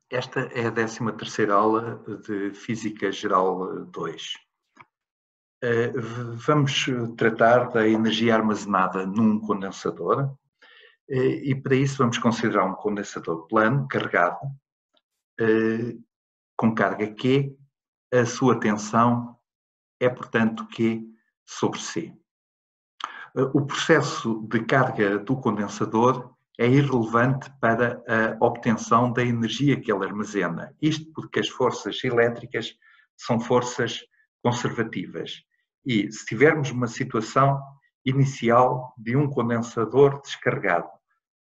Esta é a 13ª aula de Física Geral 2. Vamos tratar da energia armazenada num condensador e para isso vamos considerar um condensador plano, carregado, com carga Q. A sua tensão é, portanto, Q sobre C. O processo de carga do condensador é irrelevante para a obtenção da energia que ele armazena. Isto porque as forças elétricas são forças conservativas. E se tivermos uma situação inicial de um condensador descarregado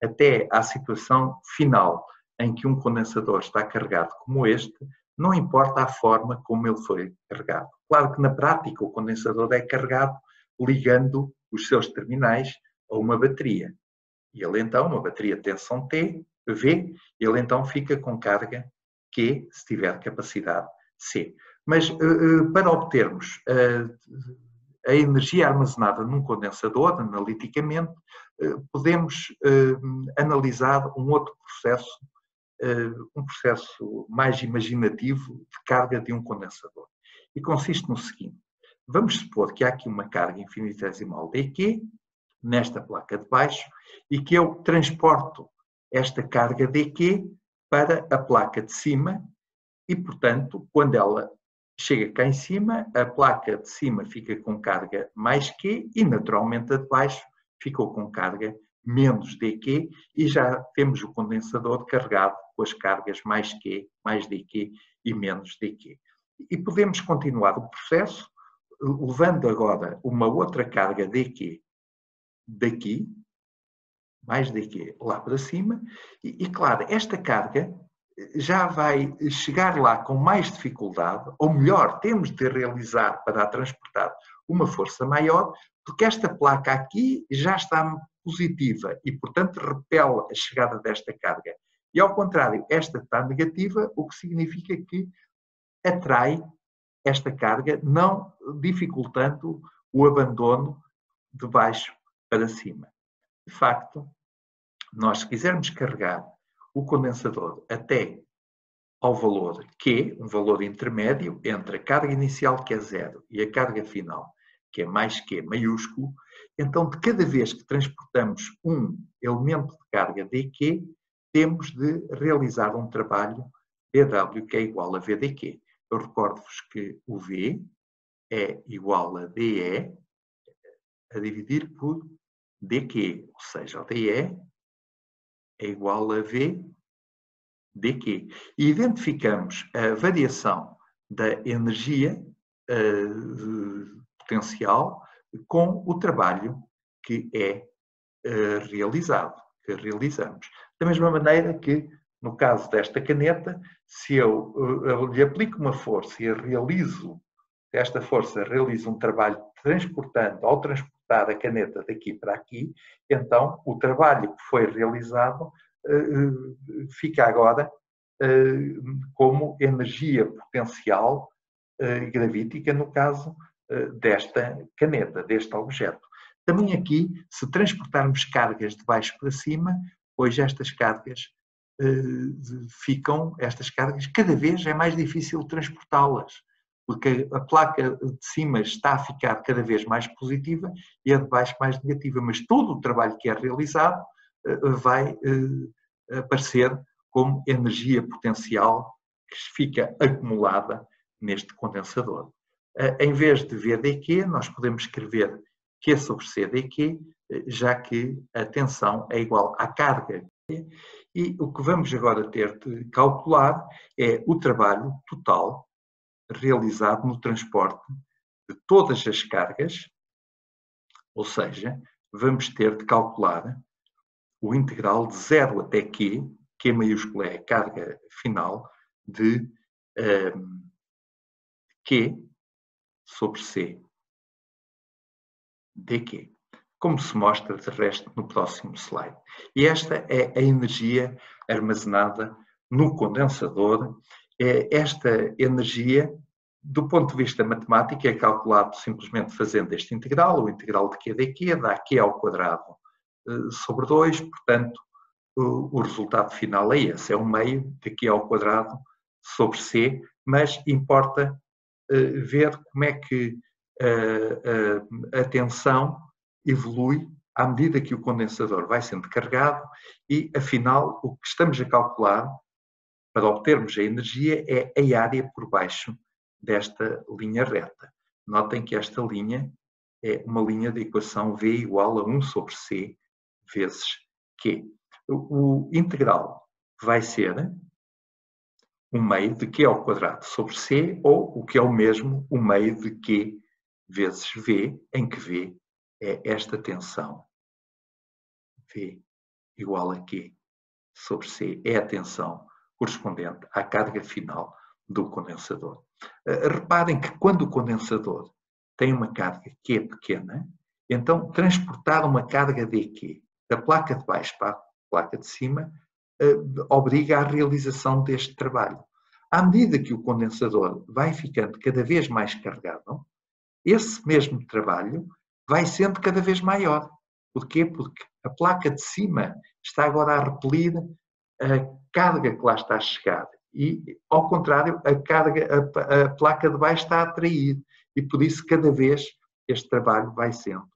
até à situação final em que um condensador está carregado como este, não importa a forma como ele foi carregado. Claro que na prática o condensador é carregado ligando os seus terminais a uma bateria. E ele então, uma bateria de tensão T, V, ele então fica com carga Q, se tiver capacidade C. Mas para obtermos a energia armazenada num condensador, analiticamente, podemos analisar um outro processo, um processo mais imaginativo de carga de um condensador. E consiste no seguinte: vamos supor que há aqui uma carga infinitesimal dQ nesta placa de baixo e que eu transporto esta carga dQ para a placa de cima e, portanto, quando ela chega cá em cima, a placa de cima fica com carga mais Q e, naturalmente, a de baixo ficou com carga menos dQ e já temos o condensador carregado com as cargas mais Q, mais dQ e menos dQ. E podemos continuar o processo levando agora uma outra carga dQ daqui, mais daqui lá para cima, e claro, esta carga já vai chegar lá com mais dificuldade, ou melhor, temos de realizar para a transportar uma força maior, porque esta placa aqui já está positiva e, portanto, repele a chegada desta carga. E, ao contrário, esta está negativa, o que significa que atrai esta carga, não dificultando o abandono de baixo para cima. De facto, nós, se quisermos carregar o condensador até ao valor Q, um valor intermédio entre a carga inicial, que é 0, e a carga final, que é mais Q maiúsculo, então, de cada vez que transportamos um elemento de carga dQ, temos de realizar um trabalho dW, que é igual a VdQ. Eu recordo-vos que o V é igual a dE a dividir por dQ, ou seja, o dE é igual a V dQ. E identificamos a variação da energia potencial com o trabalho que é realizado, que realizamos. Da mesma maneira que, no caso desta caneta, se eu lhe aplico uma força e esta força realiza um trabalho ao transportar a caneta daqui para aqui, então o trabalho que foi realizado fica agora como energia potencial gravítica, no caso desta caneta, deste objeto. Também aqui, se transportarmos cargas de baixo para cima, pois estas cargas cada vez é mais difícil transportá-las, porque a placa de cima está a ficar cada vez mais positiva e a de baixo mais negativa, mas todo o trabalho que é realizado vai aparecer como energia potencial que fica acumulada neste condensador. Em vez de VdQ, nós podemos escrever Q sobre C dQ, já que a tensão é igual à carga. E o que vamos agora ter de calcular é o trabalho total realizado no transporte de todas as cargas, ou seja, vamos ter de calcular o integral de 0 até Q maiúsculo é a carga final, de Q sobre C dQ, como se mostra de resto no próximo slide. E esta é a energia armazenada no condensador. Esta energia, do ponto de vista matemático, é calculado simplesmente fazendo este integral, o integral de Q dQ dá Q ao quadrado sobre 2, portanto, o resultado final é esse, é um meio de Q ao quadrado sobre C, mas importa ver como é que a tensão evolui à medida que o condensador vai sendo carregado e, afinal, o que estamos a calcular para obtermos a energia é a área por baixo desta linha reta. Notem que esta linha é uma linha de equação V igual a 1 sobre C vezes Q. O integral vai ser um meio de Q ao quadrado sobre C, ou o que é o mesmo, um meio de Q vezes V, em que V é esta tensão. V igual a Q sobre C é a tensão correspondente à carga final do condensador. Reparem que quando o condensador tem uma carga Q pequena, então transportar uma carga dQ da placa de baixo para a placa de cima obriga à realização deste trabalho. À medida que o condensador vai ficando cada vez mais carregado, esse mesmo trabalho vai sendo cada vez maior. Porquê? Porque a placa de cima está agora a repelir a carga que lá está a chegar. E, ao contrário, a placa de baixo está a atrair. E, por isso, cada vez este trabalho vai sendo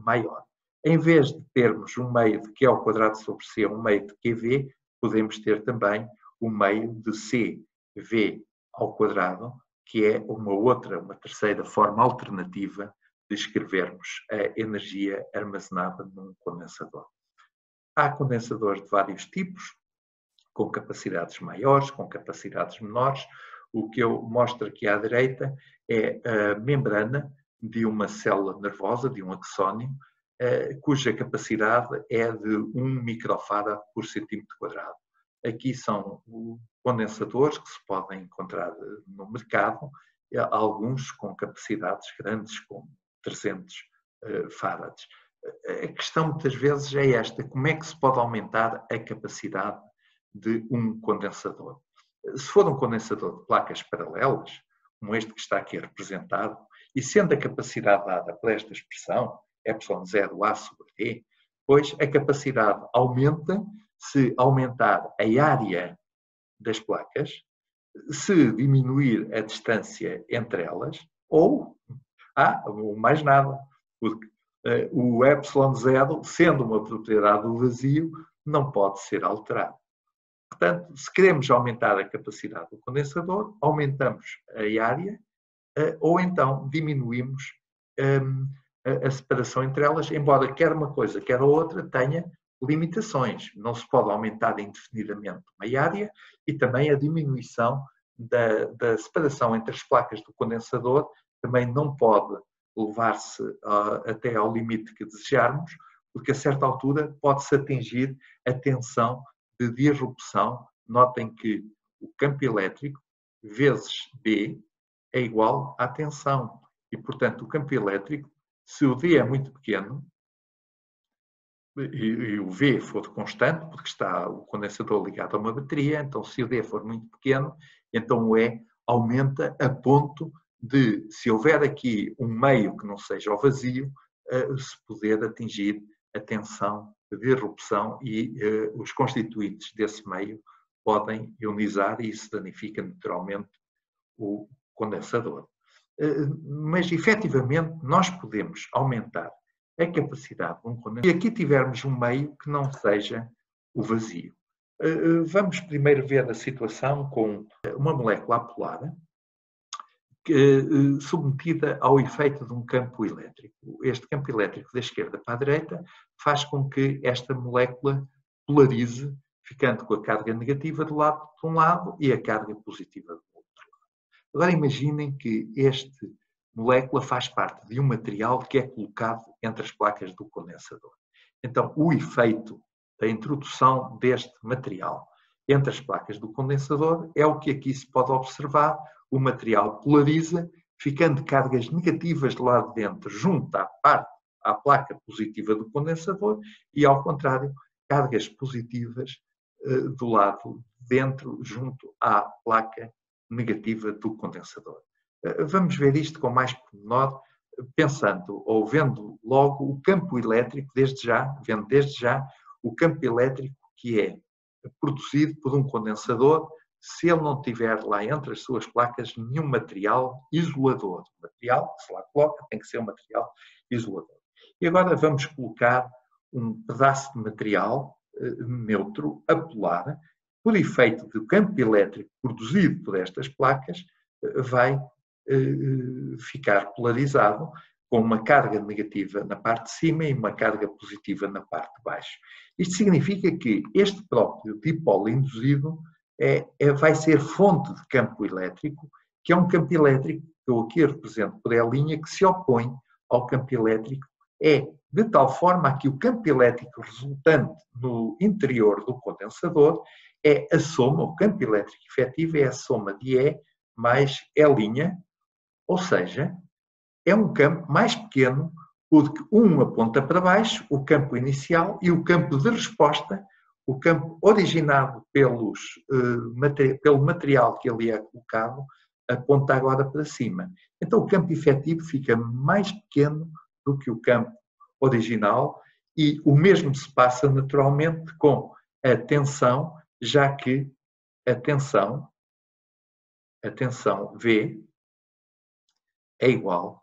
maior. Em vez de termos um meio de Q ao quadrado sobre C, um meio de QV, podemos ter também um meio de CV ao quadrado, que é uma terceira forma alternativa de escrevermos a energia armazenada num condensador. Há condensadores de vários tipos, com capacidades maiores, com capacidades menores. O que eu mostro aqui à direita é a membrana de uma célula nervosa, de um axónio, cuja capacidade é de 1 microfarad por centímetro quadrado. Aqui são condensadores que se podem encontrar no mercado, alguns com capacidades grandes, com 300 farads. A questão muitas vezes é esta: como é que se pode aumentar a capacidade de um condensador? Se for um condensador de placas paralelas, como este que está aqui representado, e sendo a capacidade dada por esta expressão, ε0A sobre D, pois a capacidade aumenta se aumentar a área das placas, se diminuir a distância entre elas, ou mais nada, porque o ε0, sendo uma propriedade do vazio, não pode ser alterado. Portanto, se queremos aumentar a capacidade do condensador, aumentamos a área ou então diminuímos a separação entre elas, embora quer uma coisa, quer a outra tenha limitações. Não se pode aumentar indefinidamente uma área e também a diminuição da separação entre as placas do condensador também não pode levar-se até ao limite que desejarmos, porque a certa altura pode-se atingir a tensão de disrupção. Notem que o campo elétrico vezes B é igual à tensão. E, portanto, o campo elétrico, se o D é muito pequeno, e o V for constante, porque está o condensador ligado a uma bateria, então se o D for muito pequeno, então o E aumenta a ponto de, se houver aqui um meio que não seja o vazio, se poder atingir a tensão de disrupção e os constituintes desse meio podem ionizar e isso danifica naturalmente o condensador. Mas, efetivamente, nós podemos aumentar a capacidade de um condensador e aqui tivermos um meio que não seja o vazio. Vamos primeiro ver a situação com uma molécula apolar submetida ao efeito de um campo elétrico. Este campo elétrico da esquerda para a direita faz com que esta molécula polarize, ficando com a carga negativa de um lado e a carga positiva do outro. Agora imaginem que esta molécula faz parte de um material que é colocado entre as placas do condensador. Então, o efeito da introdução deste material entre as placas do condensador é o que aqui se pode observar. O material polariza, ficando cargas negativas do lado de dentro junto à placa positiva do condensador e, ao contrário, cargas positivas do lado de dentro junto à placa negativa do condensador. Vamos ver isto com mais pormenor, pensando ou vendo logo o campo elétrico, vendo desde já o campo elétrico que é produzido por um condensador se ele não tiver lá entre as suas placas nenhum material isolador. O material que se lá coloca tem que ser um material isolador. E agora vamos colocar um pedaço de material neutro, apolar, por efeito do campo elétrico produzido por estas placas, vai ficar polarizado com uma carga negativa na parte de cima e uma carga positiva na parte de baixo. Isto significa que este próprio dipolo induzido vai ser fonte de campo elétrico, que é um campo elétrico que eu aqui represento por E' que se opõe ao campo elétrico E, de tal forma que o campo elétrico resultante no interior do condensador é a soma, o campo elétrico efetivo é a soma de E mais E', ou seja, é um campo mais pequeno, porque um aponta para baixo, o campo inicial, e o campo de resposta, o campo originado pelo material que ali é colocado, aponta agora para cima. Então o campo efetivo fica mais pequeno do que o campo original e o mesmo se passa naturalmente com a tensão, já que a tensão V é igual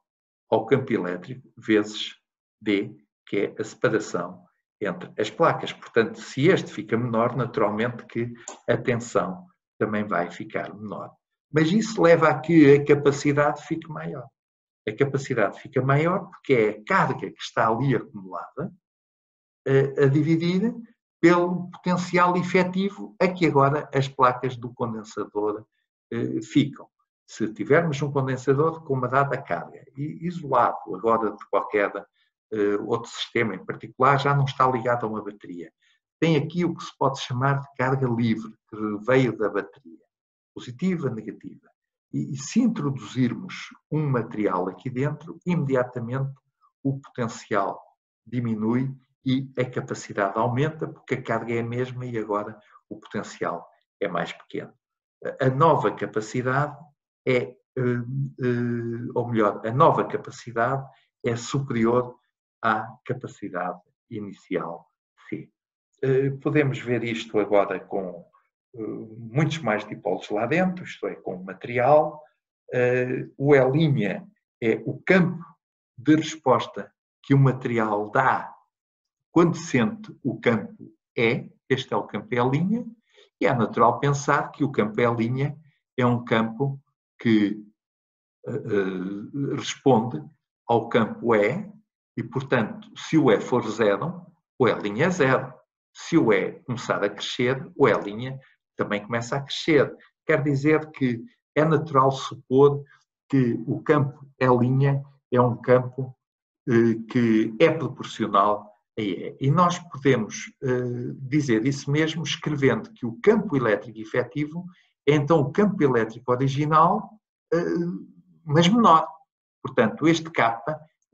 ao campo elétrico vezes D, que é a separação entre as placas. Portanto, se este fica menor, naturalmente que a tensão também vai ficar menor. Mas isso leva a que a capacidade fique maior. A capacidade fica maior porque é a carga que está ali acumulada a dividir pelo potencial efetivo a que agora as placas do condensador ficam. Se tivermos um condensador com uma dada carga e isolado agora de qualquer outro sistema em particular, já não está ligado a uma bateria. Tem aqui o que se pode chamar de carga livre, que veio da bateria, positiva, negativa. E se introduzirmos um material aqui dentro, imediatamente o potencial diminui e a capacidade aumenta, porque a carga é a mesma e agora o potencial é mais pequeno. A nova capacidade a nova capacidade é superior à capacidade inicial C. Podemos ver isto agora com muitos mais dipolos lá dentro, isto é, com o material. O E' é o campo de resposta que o material dá quando sente o campo E, este é o campo E', e é natural pensar que o campo E' é um campo que responde ao campo E, e, portanto, se o E for zero, o E' é zero. Se o E começar a crescer, o E' também começa a crescer. Quer dizer que é natural supor que o campo E' é um campo que é proporcional a E. E nós podemos dizer isso mesmo escrevendo que o campo elétrico efetivo é então o campo elétrico original, mas menor. Portanto, este K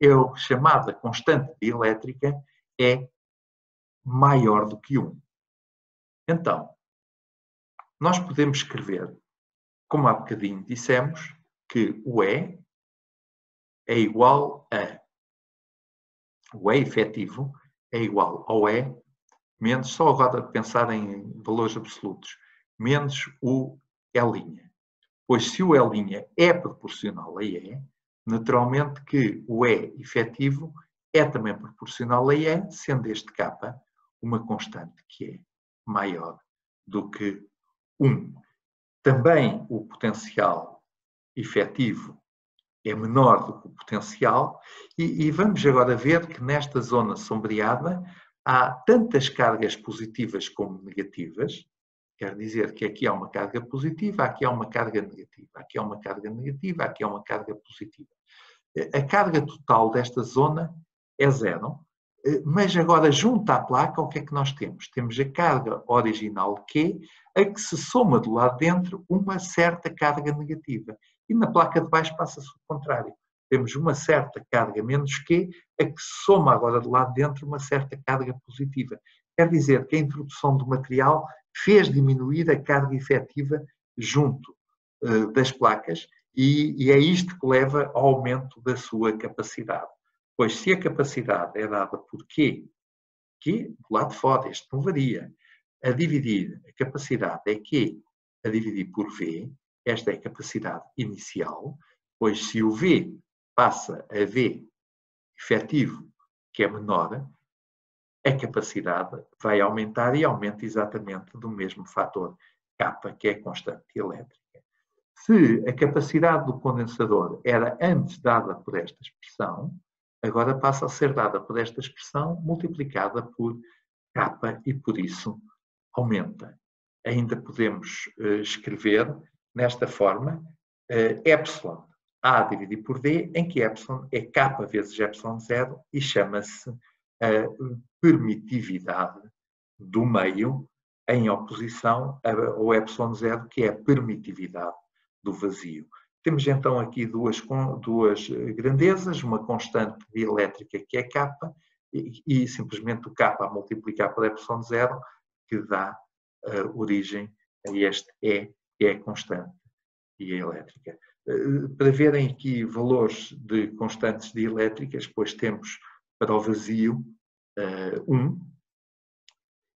é o chamado constante de elétrica, é maior do que 1. Então, nós podemos escrever, como há bocadinho dissemos, que o E é igual a... O E efetivo é igual ao E menos, só agora pensar em valores absolutos, menos o E'. Pois se o E' é proporcional a E, naturalmente que o E efetivo é também proporcional a E, sendo este K uma constante que é maior do que 1. Também o potencial efetivo é menor do que o potencial e vamos agora ver que nesta zona sombreada há tantas cargas positivas como negativas. Quer dizer que aqui há uma carga positiva, aqui há uma carga negativa, aqui há uma carga negativa, aqui há uma carga positiva. A carga total desta zona é zero, mas agora junto à placa o que é que nós temos? Temos a carga original Q, a que se soma do lado de dentro uma certa carga negativa. E na placa de baixo passa-se o contrário. Temos uma certa carga menos Q, a que se soma agora do lado de dentro uma certa carga positiva. Quer dizer que a introdução do material fez diminuir a carga efetiva junto das placas e é isto que leva ao aumento da sua capacidade. Pois se a capacidade é dada por Q do lado de fora, este não varia, a dividir a capacidade é Q a dividir por V, esta é a capacidade inicial, pois se o V passa a V efetivo, que é menor, a capacidade vai aumentar e aumenta exatamente do mesmo fator K, que é a constante elétrica. Se a capacidade do condensador era antes dada por esta expressão, agora passa a ser dada por esta expressão multiplicada por K e por isso aumenta. Ainda podemos escrever nesta forma epsilon A dividido por D, em que epsilon é K vezes epsilon zero e chama-se a permitividade do meio em oposição ao epsilon zero, que é a permitividade do vazio. Temos então aqui duas grandezas, uma constante dielétrica que é K e simplesmente o K a multiplicar por epsilon zero, que dá origem a este E, que é a constante dielétrica. Para verem aqui valores de constantes dielétricas, depois temos para o vazio 1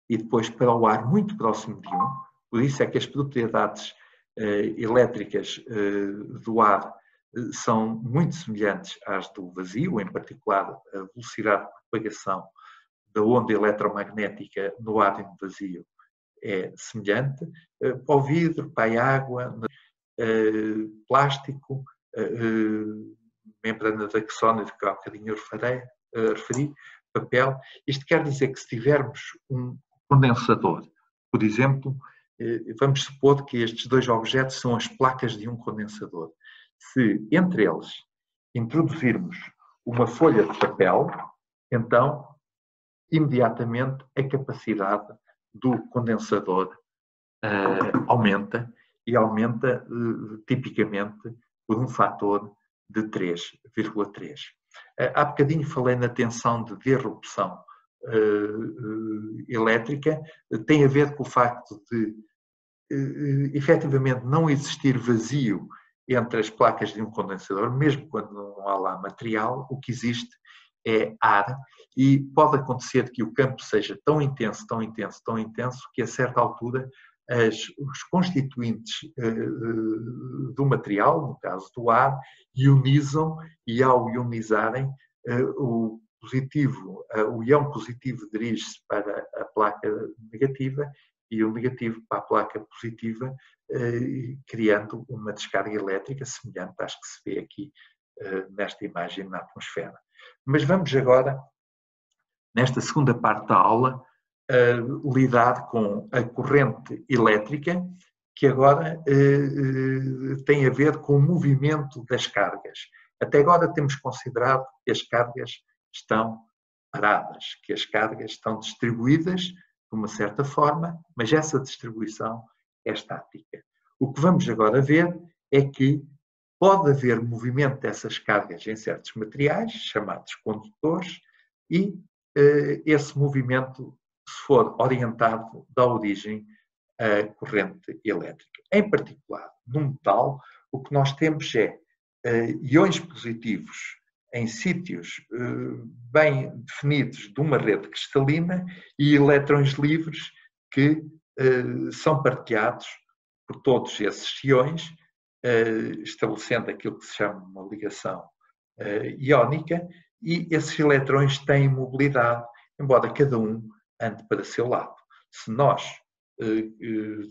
e depois para o ar muito próximo de 1. Por isso é que as propriedades elétricas do ar são muito semelhantes às do vazio, em particular a velocidade de propagação da onda eletromagnética no ar e no vazio é semelhante. Para o vidro, para a água, plástico, membrana de axónide que há bocadinho referi, papel. Isto quer dizer que se tivermos um condensador, por exemplo, vamos supor que estes dois objetos são as placas de um condensador. Se entre eles introduzirmos uma folha de papel, então imediatamente a capacidade do condensador aumenta e aumenta tipicamente por um fator de 3,3. Há bocadinho falei na tensão de disrupção elétrica, tem a ver com o facto de efetivamente não existir vazio entre as placas de um condensador, mesmo quando não há lá material, o que existe é ar e pode acontecer que o campo seja tão intenso, tão intenso, tão intenso, que a certa altura os constituintes do material, no caso do ar, ionizam e ao ionizarem o ião positivo dirige-se para a placa negativa e o negativo para a placa positiva, criando uma descarga elétrica semelhante às que se vê aqui nesta imagem na atmosfera. Mas vamos agora, nesta segunda parte da aula, lidar com a corrente elétrica, que agora tem a ver com o movimento das cargas. Até agora temos considerado que as cargas estão paradas, que as cargas estão distribuídas de uma certa forma, mas essa distribuição é estática. O que vamos agora ver é que pode haver movimento dessas cargas em certos materiais, chamados condutores, e esse movimento, se for orientado, dá origem à corrente elétrica. Em particular, no metal, o que nós temos é íons positivos em sítios bem definidos de uma rede cristalina e elétrons livres que são partilhados por todos esses íons, estabelecendo aquilo que se chama uma ligação iónica, e esses eletrões têm mobilidade, embora cada um ande para seu lado. Se nós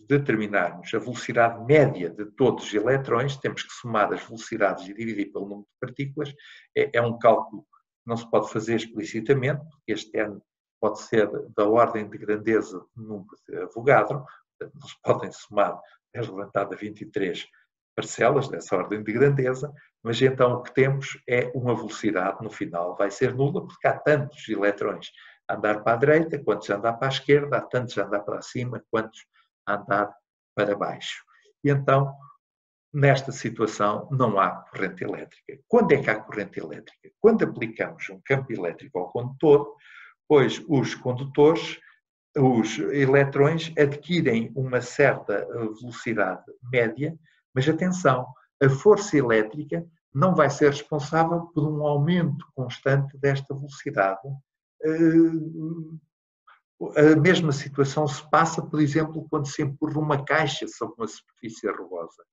determinarmos a velocidade média de todos os eletrões, temos que somar as velocidades e dividir pelo número de partículas. É um cálculo que não se pode fazer explicitamente, porque este N pode ser da ordem de grandeza do número de Avogadro, não se podem somar 10 elevado a 23 parcelas dessa ordem de grandeza, mas então o que temos é uma velocidade no final, vai ser nula, porque há tantos eletrões a andar para a direita, quantos a andar para a esquerda, há tantos a andar para cima, quantos a andar para baixo. E então, nesta situação, não há corrente elétrica. Quando é que há corrente elétrica? Quando aplicamos um campo elétrico ao condutor, pois os condutores, os eletrões adquirem uma certa velocidade média, mas atenção, a força elétrica não vai ser responsável por um aumento constante desta velocidade A mesma situação se passa, por exemplo, quando se empurra uma caixa sobre uma superfície rugosa.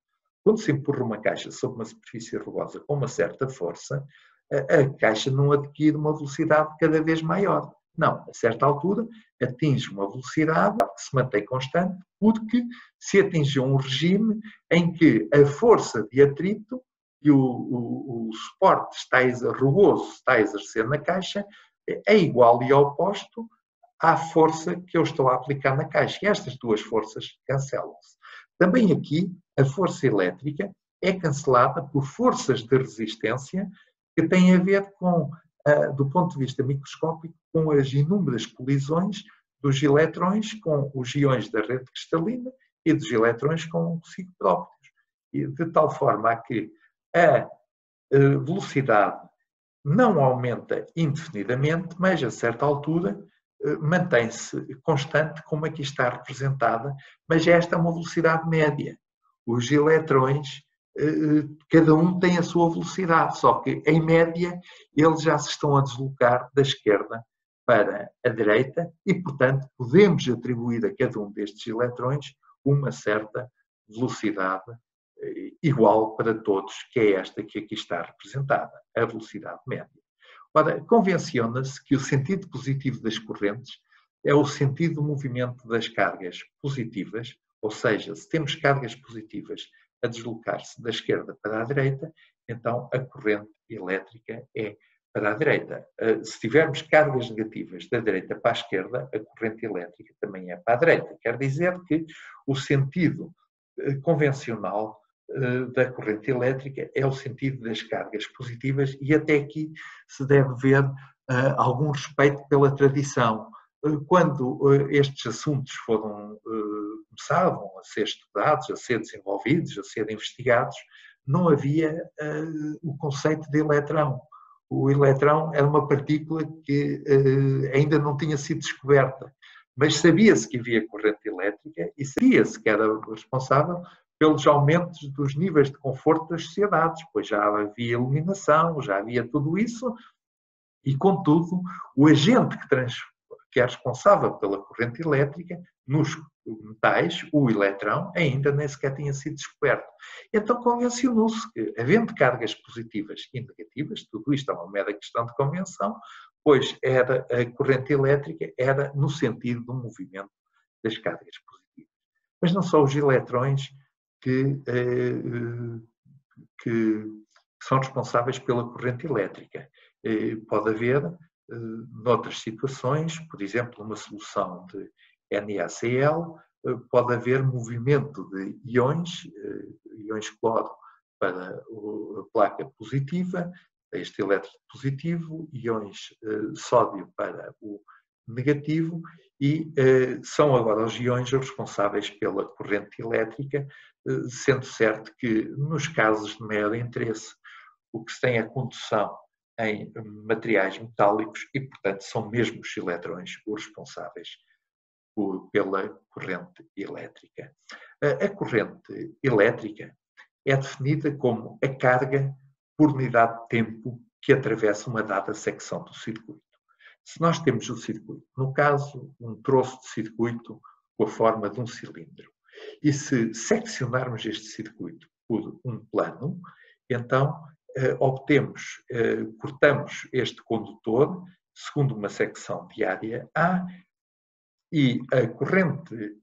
Quando se empurra uma caixa sobre uma superfície rugosa com uma certa força, a caixa não adquire uma velocidade cada vez maior. Não, a certa altura atinge uma velocidade que se mantém constante, porque se atinge um regime em que a força de atrito que o suporte rugoso está a exercer na caixa é igual e oposto à força que eu estou a aplicar na caixa. E estas duas forças cancelam-se. Também aqui, a força elétrica é cancelada por forças de resistência que têm a ver com, do ponto de vista microscópico, com as inúmeras colisões dos eletrões com os íons da rede cristalina e dos eletrões com consigo próprios. E de tal forma a que a velocidade não aumenta indefinidamente, mas a certa altura mantém-se constante, como aqui está representada, mas esta é uma velocidade média. Os eletrões, cada um tem a sua velocidade, só que, em média, eles já se estão a deslocar da esquerda para a direita e, portanto, podemos atribuir a cada um destes eletrões uma certa velocidade igual para todos, que é esta que aqui está representada, a velocidade média. Ora, convenciona-se que o sentido positivo das correntes é o sentido do movimento das cargas positivas, ou seja, se temos cargas positivas a deslocar-se da esquerda para a direita, então a corrente elétrica é para a direita. Se tivermos cargas negativas da direita para a esquerda, a corrente elétrica também é para a direita. Quer dizer que o sentido convencional da corrente elétrica é o sentido das cargas positivas e até aqui se deve ver algum respeito pela tradição. Quando estes assuntos começavam a ser estudados, a ser desenvolvidos, a ser investigados, não havia o conceito de eletrão. O eletrão era uma partícula que ainda não tinha sido descoberta, mas sabia-se que havia corrente elétrica e sabia-se que era responsável pelos aumentos dos níveis de conforto das sociedades, pois já havia iluminação, já havia tudo isso, e contudo, o agente que é responsável pela corrente elétrica, nos metais, o eletrão, ainda nem sequer tinha sido descoberto. Então convencionou-se que, havendo cargas positivas e negativas, tudo isto é uma mera questão de convenção, pois a corrente elétrica era no sentido do movimento das cargas positivas. Mas não só os eletrões que são responsáveis pela corrente elétrica. Pode haver, noutras situações, por exemplo, uma solução de NaCl, pode haver movimento de íons cloro para a placa positiva, este elétron positivo, íons sódio para o negativo, e são agora os íons responsáveis pela corrente elétrica, sendo certo que, nos casos de maior interesse, o que se tem é a condução em materiais metálicos e, portanto, são mesmo os eletrões os responsáveis pela corrente elétrica. A corrente elétrica é definida como a carga por unidade de tempo que atravessa uma dada secção do circuito. Se nós temos o circuito, no caso, um troço de circuito com a forma de um cilindro, e se seccionarmos este circuito por um plano, então cortamos este condutor segundo uma secção de área A, e a corrente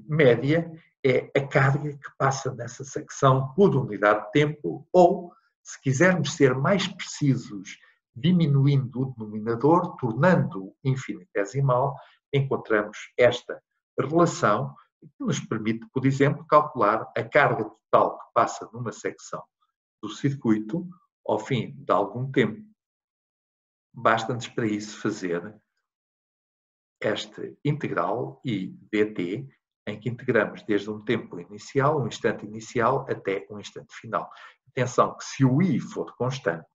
média é a carga que passa nessa secção por unidade de tempo, ou, se quisermos ser mais precisos, diminuindo o denominador, tornando-o infinitesimal, encontramos esta relação que nos permite, por exemplo, calcular a carga total que passa numa secção do circuito ao fim de algum tempo. Basta-nos para isso fazer esta integral I dt, em que integramos desde um tempo inicial, um instante inicial, até um instante final. Atenção que se o I for constante,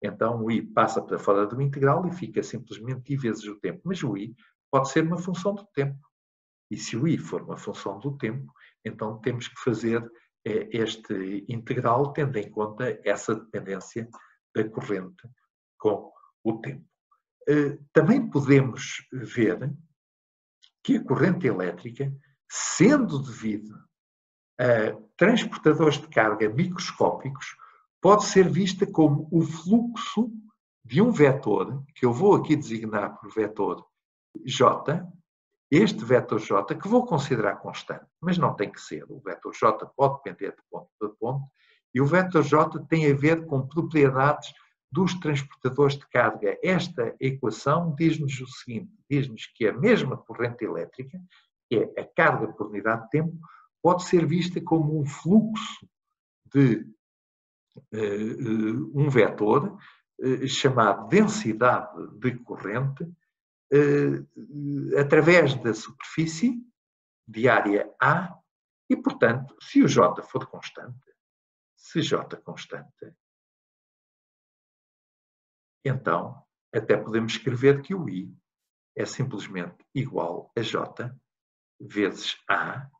então o I passa para fora do integral e fica simplesmente I vezes o tempo. Mas o I pode ser uma função do tempo. E se o I for uma função do tempo, então temos que fazer este integral tendo em conta essa dependência da corrente com o tempo. Também podemos ver que a corrente elétrica, sendo devido a transportadores de carga microscópicos, pode ser vista como o fluxo de um vetor, que eu vou aqui designar por vetor J, este vetor J, que vou considerar constante, mas não tem que ser. O vetor J pode depender de ponto a ponto, e o vetor J tem a ver com propriedades dos transportadores de carga. Esta equação diz-nos o seguinte, diz-nos que a mesma corrente elétrica, que é a carga por unidade de tempo, pode ser vista como um fluxo de um vetor chamado densidade de corrente através da superfície de área A e, portanto, se o J for constante, se J constante, então até podemos escrever que o I é simplesmente igual a J vezes A,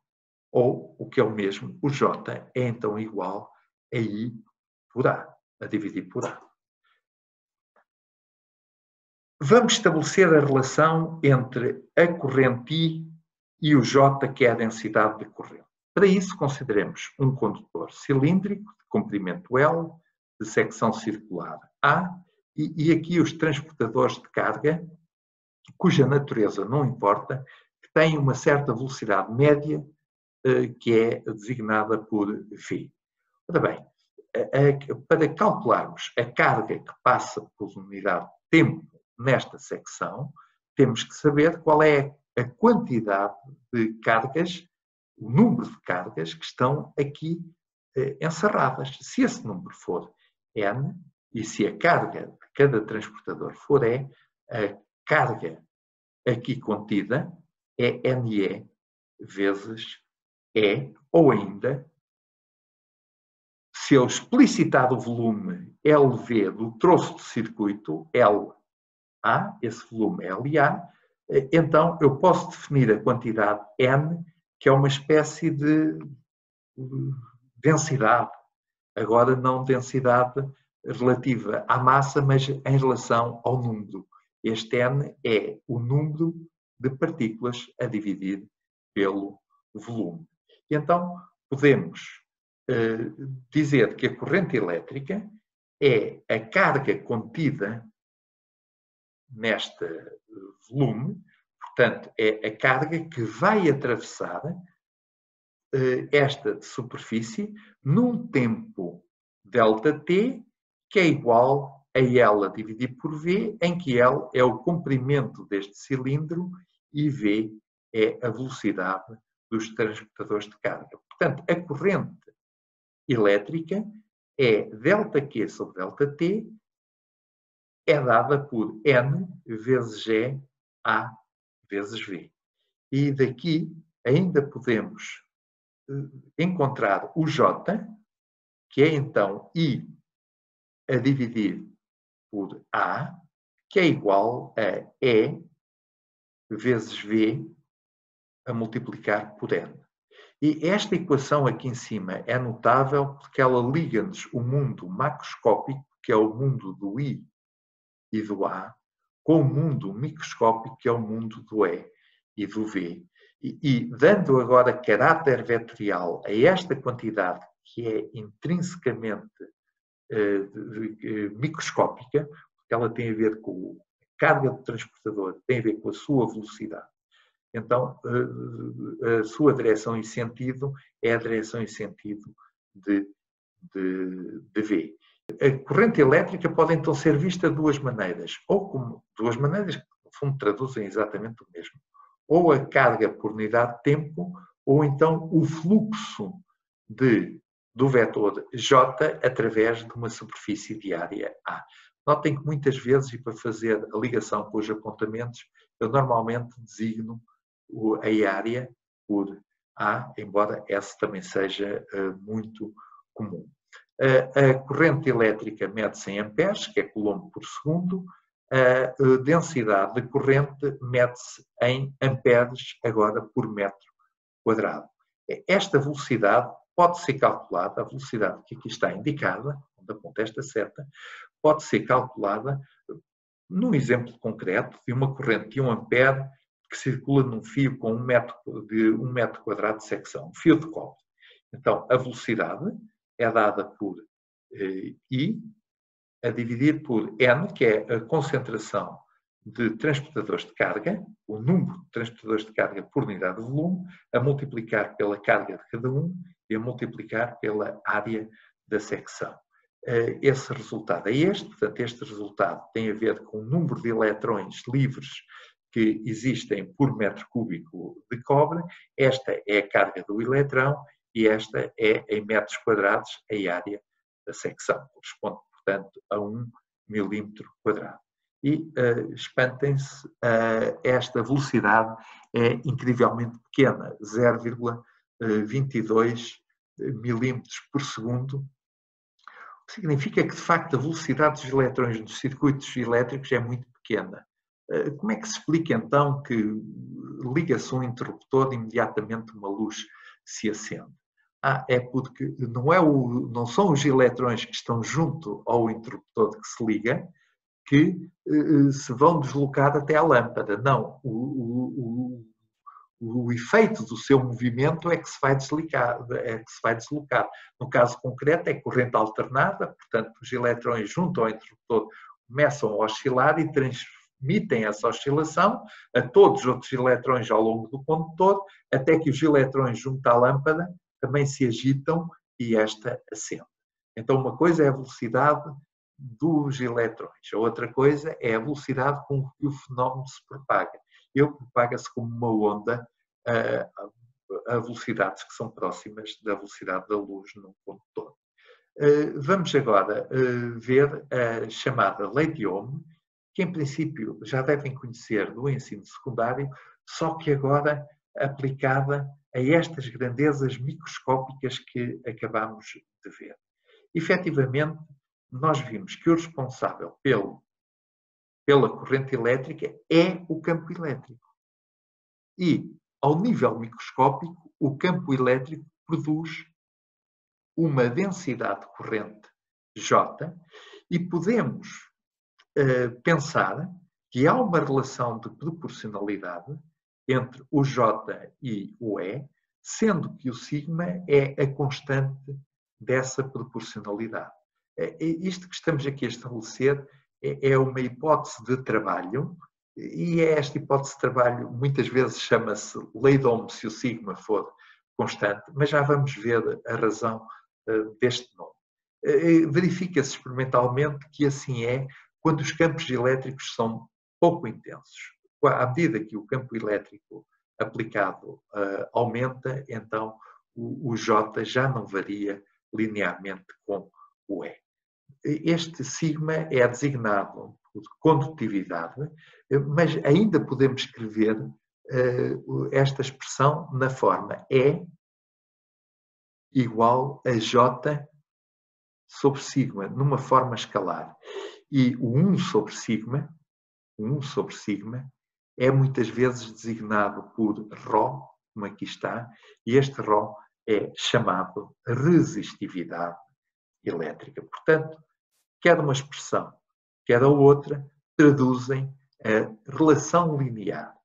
ou, o que é o mesmo, o J é então igual a I por A, a dividir por A. Vamos estabelecer a relação entre a corrente I e o J, que é a densidade de corrente. Para isso, consideremos um condutor cilíndrico de comprimento L, de secção circular A, e aqui os transportadores de carga, cuja natureza não importa, que têm uma certa velocidade média, que é designada por V. Ora bem, para calcularmos a carga que passa por unidade de tempo nesta secção, temos que saber qual é a quantidade de cargas, o número de cargas que estão aqui encerradas. Se esse número for N, e se a carga de cada transportador for E, a carga aqui contida é NE vezes E, ou ainda, se eu explicitar o volume LV do troço de circuito, LA, esse volume é LA, então eu posso definir a quantidade N, que é uma espécie de densidade. Agora não densidade relativa à massa, mas em relação ao número. Este N é o número de partículas a dividir pelo volume. E então podemos dizer que a corrente elétrica é a carga contida neste volume, portanto, é a carga que vai atravessar esta superfície num tempo ΔT, que é igual a L dividido por V, em que L é o comprimento deste cilindro e V é a velocidade dos transportadores de carga. Portanto, a corrente elétrica é ΔQ sobre ΔT, é dada por N vezes G, A vezes V. E daqui ainda podemos encontrar o J, que é então I a dividir por A, que é igual a E vezes V a multiplicar por N. E esta equação aqui em cima é notável porque ela liga-nos o mundo macroscópico, que é o mundo do I e do A, com o mundo microscópico, que é o mundo do E e do V. E dando agora caráter vetorial a esta quantidade, que é intrinsecamente microscópica, porque ela tem a ver com a carga do transportador, tem a ver com a sua velocidade. Então, a sua direção e sentido é a direção e sentido de V. A corrente elétrica pode então ser vista de duas maneiras, ou como duas maneiras que no fundo traduzem exatamente o mesmo. Ou a carga por unidade de tempo, ou então o fluxo do vetor J através de uma superfície de área A. Notem que muitas vezes, e para fazer a ligação com os apontamentos, eu normalmente designo a área por A, embora essa também seja muito comum. A corrente elétrica mede-se em amperes, que é coulomb por segundo. A densidade de corrente mede-se em amperes, agora por metro quadrado. Esta velocidade pode ser calculada, a velocidade que aqui está indicada, onde aponta esta seta, pode ser calculada num exemplo concreto de uma corrente de 1 ampere que circula num fio com 1 metro quadrado de secção, um fio de cobre. Então, a velocidade é dada por I a dividir por N, que é a concentração de transportadores de carga, o número de transportadores de carga por unidade de volume, a multiplicar pela carga de cada um e a multiplicar pela área da secção. Esse resultado é este, portanto, este resultado tem a ver com o número de eletrões livres que existem por metro cúbico de cobre. Esta é a carga do eletrão e esta é, em metros quadrados, a área da secção. Corresponde, portanto, a 1 milímetro quadrado. E espantem-se, esta velocidade é incrivelmente pequena, 0,22 milímetros por segundo, o que significa que, de facto, a velocidade dos eletrões nos circuitos elétricos é muito pequena. Como é que se explica, então, que liga-se um interruptor e imediatamente uma luz se acende? É porque não são os eletrões que estão junto ao interruptor que se liga que se vão deslocar até à lâmpada. Não, o efeito do seu movimento é que se vai deslocar. No caso concreto, é corrente alternada, portanto, os eletrões junto ao interruptor começam a oscilar e transmitem essa oscilação a todos os outros eletrões ao longo do condutor, até que os eletrões junto à lâmpada também se agitam e esta acende. Então, uma coisa é a velocidade dos eletrões, a outra coisa é a velocidade com que o fenómeno se propaga. Ele propaga-se como uma onda a velocidades que são próximas da velocidade da luz num condutor. Vamos agora ver a chamada lei de Ohm, que em princípio já devem conhecer do ensino secundário, só que agora aplicada a estas grandezas microscópicas que acabamos de ver. Efetivamente, nós vimos que o responsável pela corrente elétrica é o campo elétrico. E, ao nível microscópico, o campo elétrico produz uma densidade de corrente J e podemos pensar que há uma relação de proporcionalidade entre o J e o E, sendo que o sigma é a constante dessa proporcionalidade. Isto que estamos aqui a estabelecer é uma hipótese de trabalho, e esta hipótese de trabalho muitas vezes chama-se lei de Ohm se o sigma for constante, mas já vamos ver a razão deste nome. Verifica-se experimentalmente que assim é quando os campos elétricos são pouco intensos. À medida que o campo elétrico aplicado aumenta, então o J já não varia linearmente com o E. Este sigma é designado por condutividade, mas ainda podemos escrever esta expressão na forma E igual a J sobre sigma, numa forma escalar. E o 1 sobre sigma é muitas vezes designado por ρ, como aqui está, e este ρ é chamado resistividade elétrica. Portanto, quer uma expressão, quer a outra, traduzem a relação linear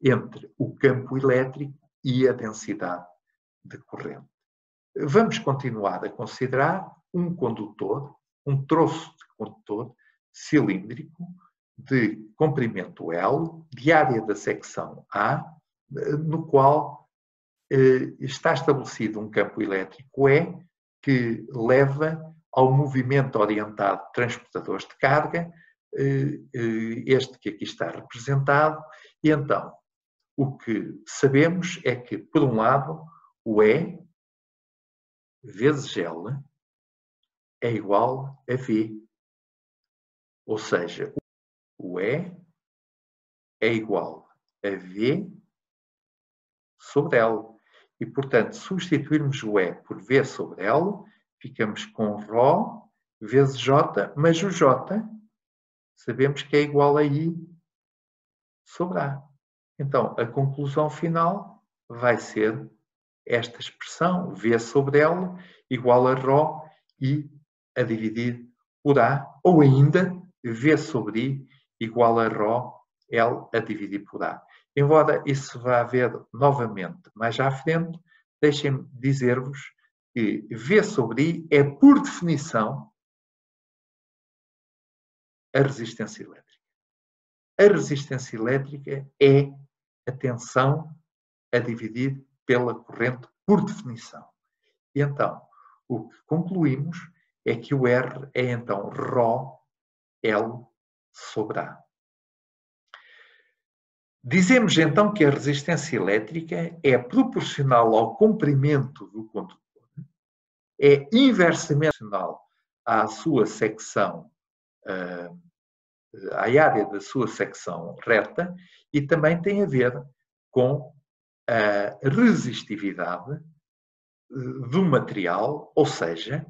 entre o campo elétrico e a densidade de corrente. Vamos continuar a considerar um condutor, um troço de condutor cilíndrico de comprimento L, de área da secção A, no qual está estabelecido um campo elétrico E que leva ao movimento orientado de transportadores de carga, este que aqui está representado, e então o que sabemos é que, por um lado, o E vezes L é igual a V, ou seja, o E é igual a V sobre L. E, portanto, substituirmos o E por V sobre L, ficamos com ρ vezes J, mas o J sabemos que é igual a I sobre A. Então, a conclusão final vai ser esta expressão, V sobre L, igual a ρ I a dividir por A, ou ainda V sobre I igual a ρ L a dividir por A. Embora isso vá haver novamente mais à frente, deixem-me dizer-vos que V sobre I é, por definição, a resistência elétrica. A resistência elétrica é a tensão a dividir pela corrente, por definição. E então, o que concluímos é que o R é então ρ L sobre A. Dizemos então que a resistência elétrica é proporcional ao comprimento do condutor, é inversamente proporcional à sua secção, à área da sua secção reta, e também tem a ver com a resistividade do material, ou seja,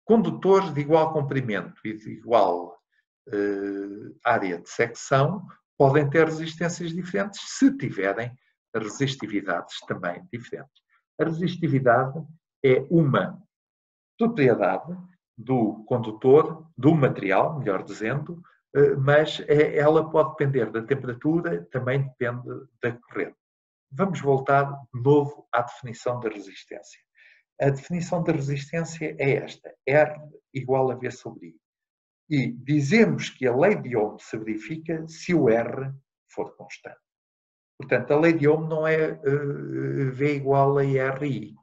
condutores de igual comprimento e de igual área de secção podem ter resistências diferentes se tiverem resistividades também diferentes. A resistividade é uma propriedade do condutor, do material, melhor dizendo, mas ela pode depender da temperatura, também depende da corrente. Vamos voltar de novo à definição da resistência. A definição da resistência é esta: R igual a V sobre I. E dizemos que a lei de Ohm se verifica se o R for constante. Portanto, a lei de Ohm não é V igual a RI.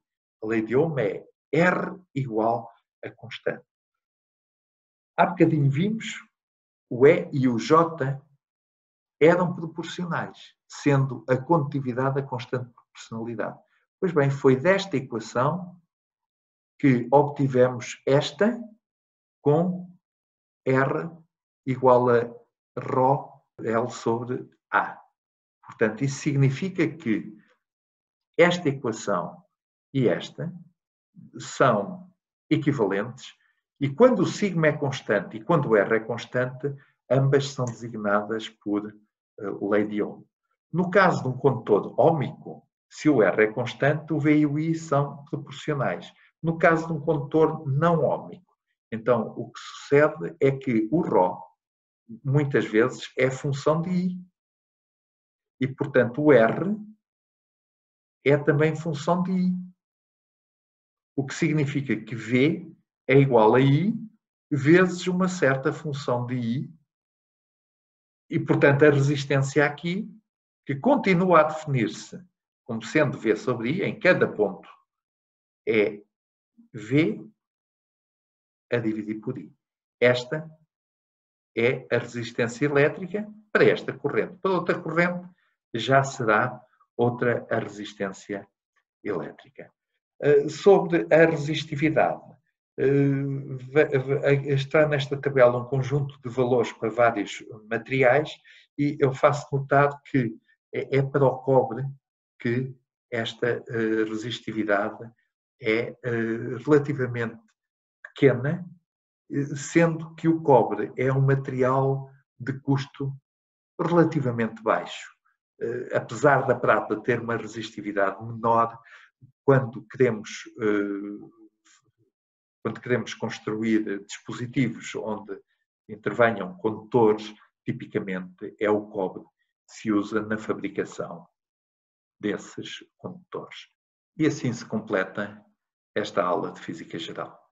A lei de Ohm é R igual a constante. Há bocadinho vimos o E e o J eram proporcionais, sendo a condutividade a constante de proporcionalidade. Pois bem, foi desta equação que obtivemos esta com R igual a ρ L sobre A. Portanto, isso significa que esta equação e esta são equivalentes e quando o sigma é constante e quando o R é constante, ambas são designadas por lei de Ohm. No caso de um condutor óhmico, se o R é constante, o V e o I são proporcionais. No caso de um condutor não óhmico, então o que sucede é que o ρ, muitas vezes, é função de I. E, portanto, o R é também função de I. O que significa que V é igual a I vezes uma certa função de I. E, portanto, a resistência aqui, que continua a definir-se como sendo V sobre I, em cada ponto, é V a dividir por I. Esta é a resistência elétrica para esta corrente. Para outra corrente, já será outra a resistência elétrica. Sobre a resistividade, está nesta tabela um conjunto de valores para vários materiais e eu faço notar que é para o cobre que esta resistividade é relativamente pequena, sendo que o cobre é um material de custo relativamente baixo. Apesar da prata ter uma resistividade menor, quando queremos construir dispositivos onde intervenham condutores, tipicamente é o cobre que se usa na fabricação desses condutores. E assim se completa esta aula de Física Geral.